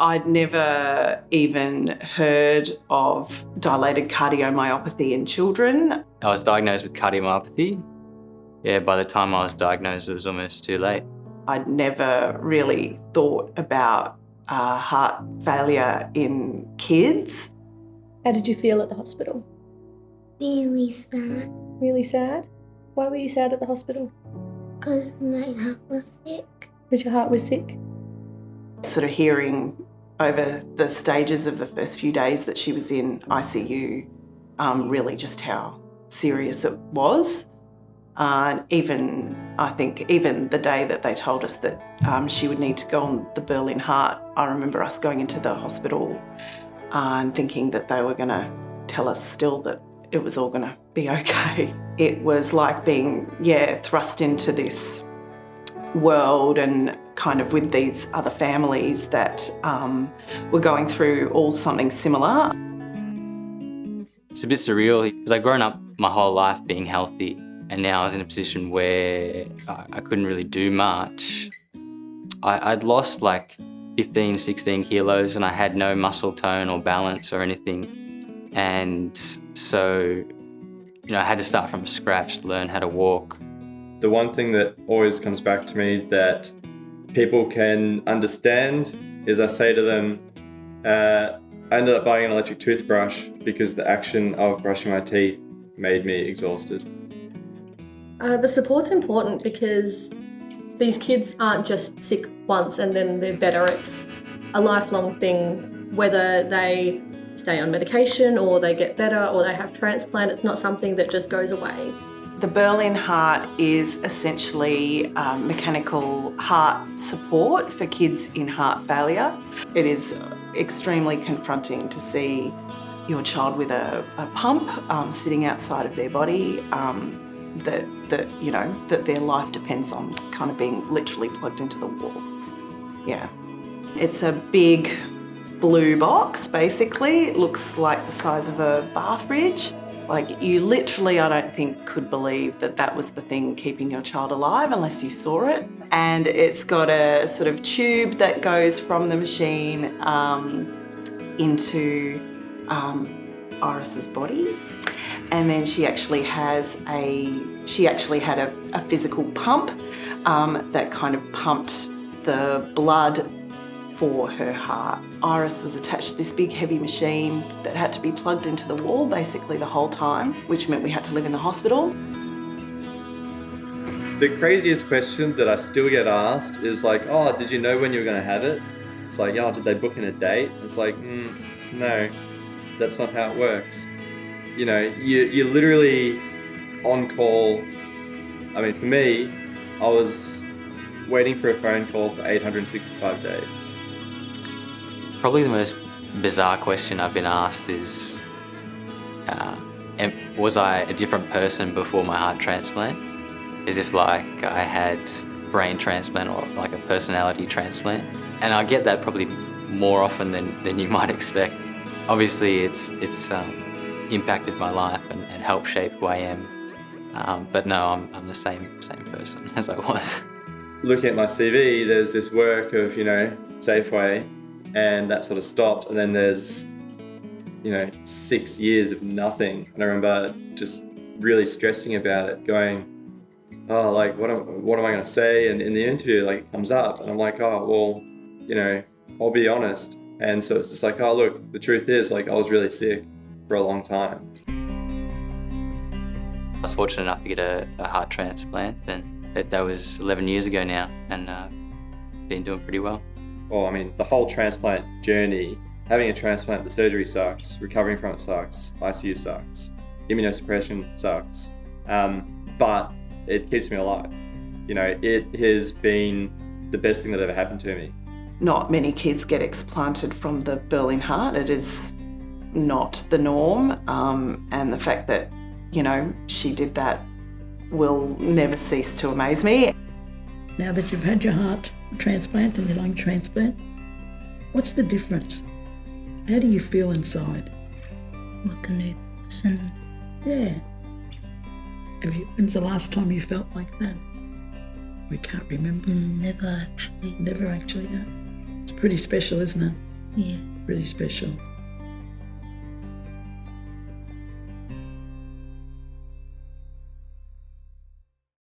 I'd never even heard of dilated cardiomyopathy in children. I was diagnosed with cardiomyopathy. Yeah, by the time I was diagnosed, it was almost too late. I'd never really thought about heart failure in kids. How did you feel at the hospital? Really sad. Really sad? Why were you sad at the hospital? Because my heart was sick. Because your heart was sick? Sort of hearing over the stages of the first few days that she was in ICU, really just how serious it was. I think even the day that they told us that she would need to go on the Berlin Heart, I remember us going into the hospital and thinking that they were going to tell us still that it was all going to be okay. It was like being, thrust into this world and kind of with these other families that were going through all something similar. It's a bit surreal because I'd grown up my whole life being healthy, and now I was in a position where I couldn't really do much. I'd lost like 15, 16 kilos and I had no muscle tone or balance or anything. And so, I had to start from scratch, learn how to walk. The one thing that always comes back to me that people can understand is I say to them, I ended up buying an electric toothbrush because the action of brushing my teeth made me exhausted. The support's important because these kids aren't just sick once and then they're better. It's a lifelong thing, whether they stay on medication or they get better or they have transplant. It's not something that just goes away. The Berlin Heart is essentially mechanical heart support for kids in heart failure. It is extremely confronting to see your child with a pump sitting outside of their body, that their life depends on kind of being literally plugged into the wall. Yeah. It's a big blue box, basically. It looks like the size of a bar fridge. Like, you literally, I don't think, could believe that that was the thing keeping your child alive unless you saw it. And it's got a sort of tube that goes from the machine into Iris's body. And then she actually had a physical pump that kind of pumped the blood for her heart. Iris was attached to this big heavy machine that had to be plugged into the wall basically the whole time, which meant we had to live in the hospital. The craziest question that I still get asked is like, oh, did you know when you were going to have it? It's like, oh, did they book in a date? It's like, no, that's not how it works. You're literally on call. I mean, for me, I was waiting for a phone call for 865 days. Probably the most bizarre question I've been asked is, was I a different person before my heart transplant? As if like I had brain transplant or like a personality transplant. And I get that probably more often than you might expect. Obviously it's impacted my life and helped shape who I am. But no, I'm the same person as I was. Looking at my CV, there's this work of, Safeway, and that sort of stopped. And then there's, 6 years of nothing. And I remember just really stressing about it, going, oh, like, what am I going to say? And in the interview, like, it comes up, and I'm like, oh, well, I'll be honest. And so it's just like, oh, look, the truth is, like, I was really sick for a long time. I was fortunate enough to get a heart transplant, and that was 11 years ago now, and been doing pretty well. Well, I mean, the whole transplant journey, having a transplant, the surgery sucks, recovering from it sucks, ICU sucks, immunosuppression sucks, but it keeps me alive. It has been the best thing that ever happened to me. Not many kids get explanted from the Berlin Heart. It is not the norm, and the fact that, she did that will never cease to amaze me. Now that you've had your heart transplant and your lung transplant, what's the difference? How do you feel inside? Like a new person. Yeah. When's the last time you felt like that? We can't remember. Never actually. Never actually, yeah. It's pretty special, isn't it? Yeah. Pretty special.